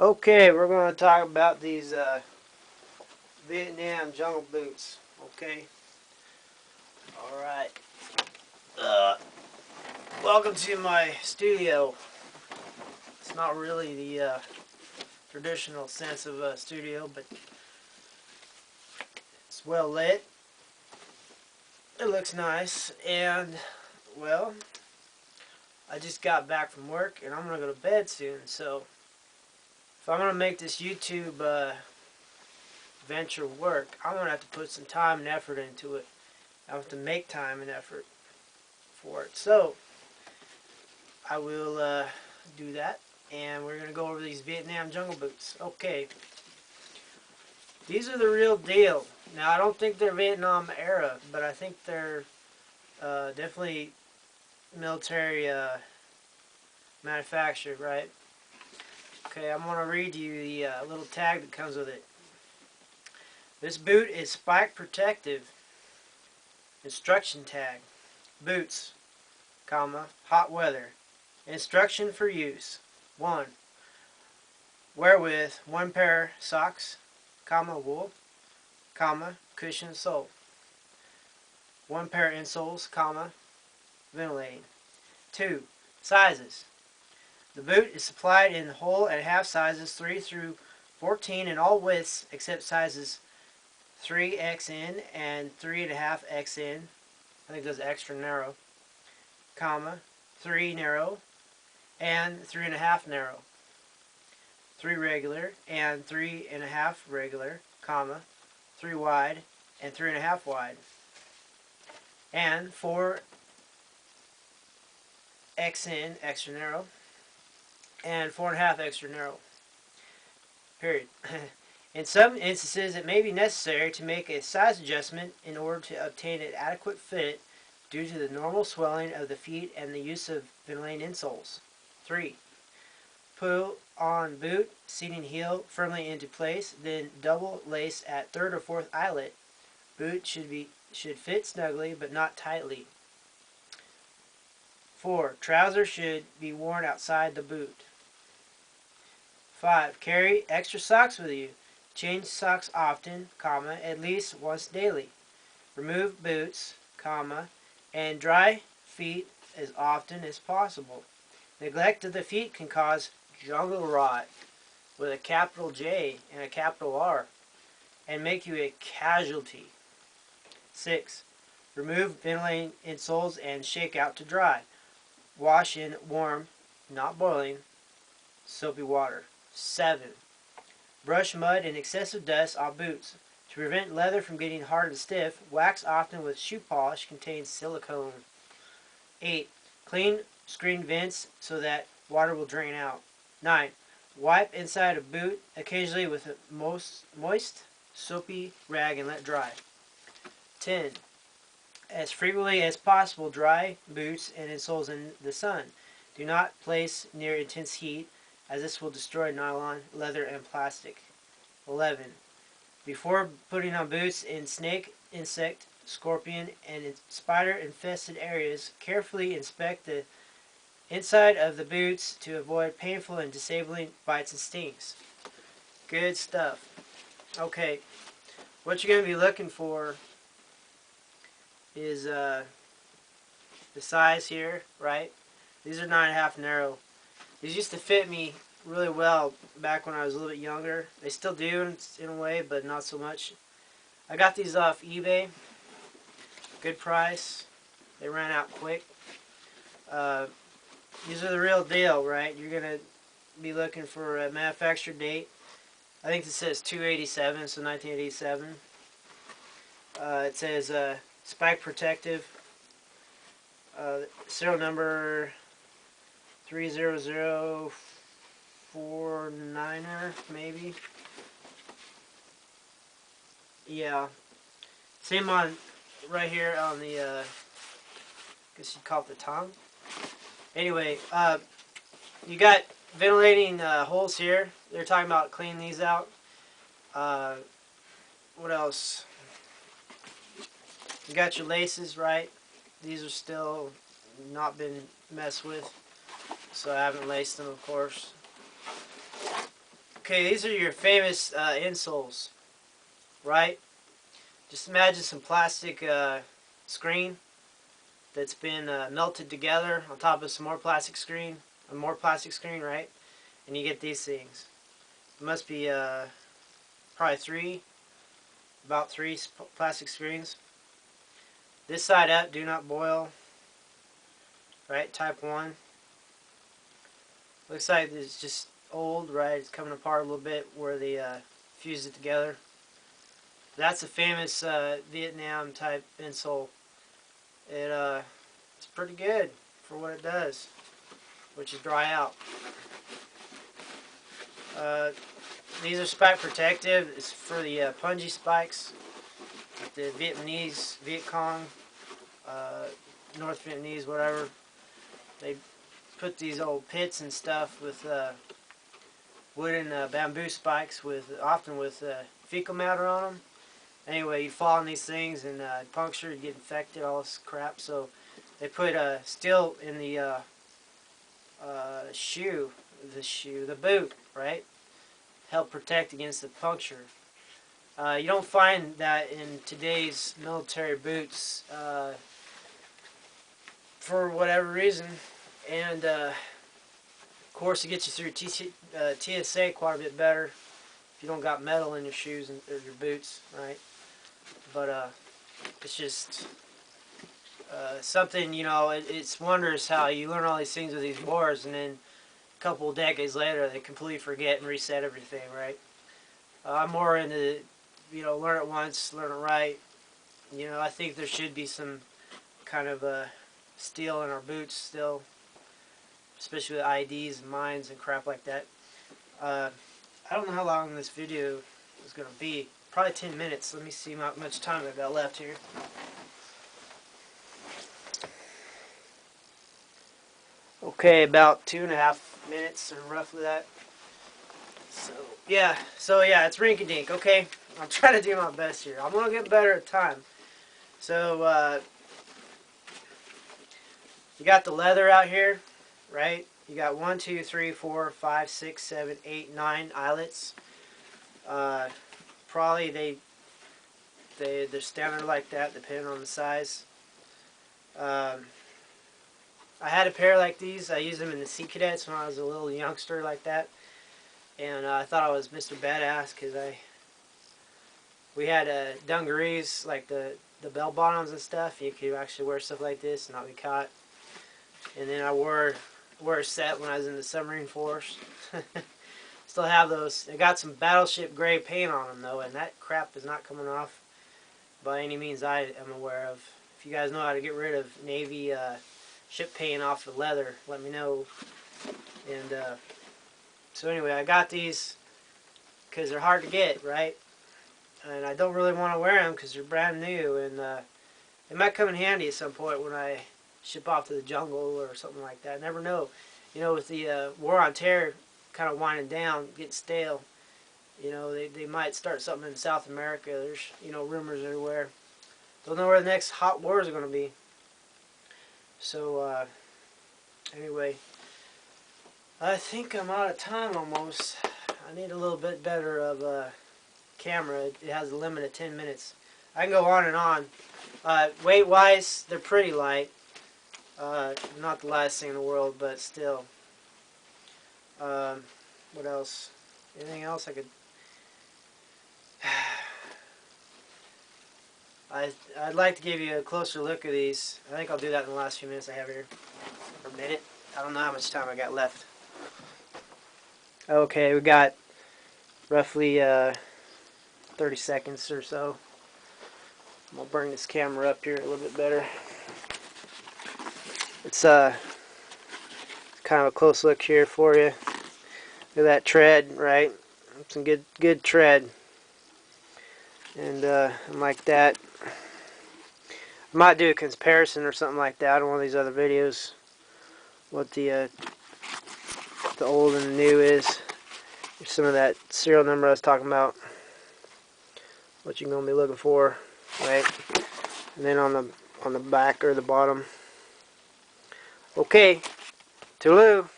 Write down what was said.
Okay, we're going to talk about these Vietnam jungle boots. Okay. Alright. Uh, Welcome to my studio. It's not really the traditional sense of a studio, but it's well lit. It looks nice. And, well, I just got back from work and I'm going to go to bed soon. So, if I'm going to make this YouTube venture work, I'm going to have to put some time and effort into it. I have to make time and effort for it. So, I will do that, and we're going to go over these Vietnam jungle boots. Okay, these are the real deal. Now, I don't think they're Vietnam era, but I think they're definitely military manufactured, right? Okay, I'm going to read you the little tag that comes with it. This boot is spike protective. Instruction tag. Boots, comma, hot weather. Instruction for use. 1. Wear with 1 pair socks, comma, wool, comma, cushion sole. 1 pair insoles, comma, ventilating. 2. Sizes. The boot is supplied in whole and half sizes 3 through 14 in all widths except sizes 3XN and 3.5XN. I think that's extra narrow, comma, 3 narrow, and 3.5 narrow. 3 regular and 3.5 regular, comma, 3 wide and 3.5 wide, and 4 XN extra narrow and 4.5 extra narrow. Period. In some instances, it may be necessary to make a size adjustment in order to obtain an adequate fit due to the normal swelling of the feet and the use of ventilating insoles. 3. Put on boot, seating heel firmly into place, then double lace at 3rd or 4th eyelet. Boot should fit snugly but not tightly. 4. Trousers should be worn outside the boot. 5. Carry extra socks with you. Change socks often, comma, at least once daily. Remove boots, comma, and dry feet as often as possible. Neglect of the feet can cause jungle rot with a capital J and a capital R and make you a casualty. 6. Remove ventilating insoles and shake out to dry. Wash in warm, not boiling, soapy water. 7. Brush mud and excessive dust off boots. To prevent leather from getting hard and stiff, wax often with shoe polish contains silicone. 8. Clean screen vents so that water will drain out. 9. Wipe inside a boot occasionally with a moist, soapy rag and let dry. 10. As frequently as possible, dry boots and insoles in the sun. Do not place near intense heat, as this will destroy nylon, leather, and plastic. 11. Before putting on boots in snake, insect, scorpion, and spider-infested areas, carefully inspect the inside of the boots to avoid painful and disabling bites and stings. Good stuff. Okay, what you're going to be looking for is the size here, right? These are 9.5 narrow. These used to fit me really well back when I was a little bit younger. They still do in a way, but not so much. I got these off eBay. Good price. They ran out quick. These are the real deal, right? You're going to be looking for a manufacture date. I think this says 287, so 1987. It says spike protective. Serial number 30049er, maybe. Yeah. Same on right here on the, I guess you'd call it the tongue. Anyway, you got ventilating holes here. They're talking about cleaning these out. What else? You got your laces, right? These are still not been messed with, so I haven't laced them, of course. Okay, these are your famous insoles, right? Just imagine some plastic screen that's been melted together on top of some more plastic screen, right? And you get these things. It must be probably about three plastic screens. This side up, do not boil, right? Type 1. Looks like it's just old, right? It's coming apart a little bit where they fused it together. That's a famous Vietnam type insole. It's pretty good for what it does, which is dry out. These are spike protective. It's for the punji spikes, like the Vietnamese, Viet Cong, North Vietnamese, whatever. They put these old pits and stuff with wooden bamboo spikes, often with fecal matter on them. Anyway, you fall on these things and puncture, you get infected, all this crap. So they put steel in the the boot, right? Help protect against the puncture. You don't find that in today's military boots for whatever reason. And of course, it gets you through TSA quite a bit better if you don't got metal in your shoes or your boots, right? But it's just something, you know, it's wondrous how you learn all these things with these wars, and then a couple of decades later they completely forget and reset everything, right? I'm more into, you know, learn it once, learn it right. You know, I think there should be some kind of steel in our boots still, especially with IDs and mines and crap like that. I don't know how long this video is going to be. Probably 10 minutes. Let me see how much time I've got left here. Okay, about 2.5 minutes, or roughly that. So yeah, it's rinky-dink. Okay, I'm trying to do my best here. I'm gonna get better at time. So you got the leather out here, right? You got 1, 2, 3, 4, 5, 6, 7, 8, 9 eyelets. Probably they're standard like that, depending on the size. I had a pair like these. I used them in the Sea Cadets when I was a little youngster like that, and I thought I was Mr. Badass because we had dungarees, like the bell bottoms and stuff. You could actually wear stuff like this and not be caught. And then I wore a set when I was in the submarine force. Still have those. I got some battleship gray paint on them though, and that crap is not coming off by any means I am aware of. If you guys know how to get rid of Navy ship paint off the leather, let me know. And so anyway, I got these because they're hard to get, right? And I don't really want to wear them because they're brand new, and they might come in handy at some point when I ship off to the jungle or something like that. I never know. You know, with the war on terror kind of winding down, getting stale, you know, they might start something in South America. There's, you know, rumors everywhere. Don't know where the next hot wars are going to be. So anyway, I think I'm out of time almost. I need a little bit better of a camera. It has a limit of 10 minutes. I can go on and on. Weight wise, they're pretty light. Not the lightest thing in the world, but still. What else? Anything else I could... I'd like to give you a closer look at these. I think I'll do that in the last few minutes I have here. Or a minute. I don't know how much time I got left. Okay, we got roughly 30 seconds or so. I'm going to bring this camera up here a little bit better. It's kind of a close look here for you. Look at that tread, right? Some good tread. And like that. I might do a comparison or something like that on one of these other videos. What the old and the new is. Here's some of that serial number I was talking about. What you're going to be looking for, right? And then on the back or the bottom. Okay, toodaloo.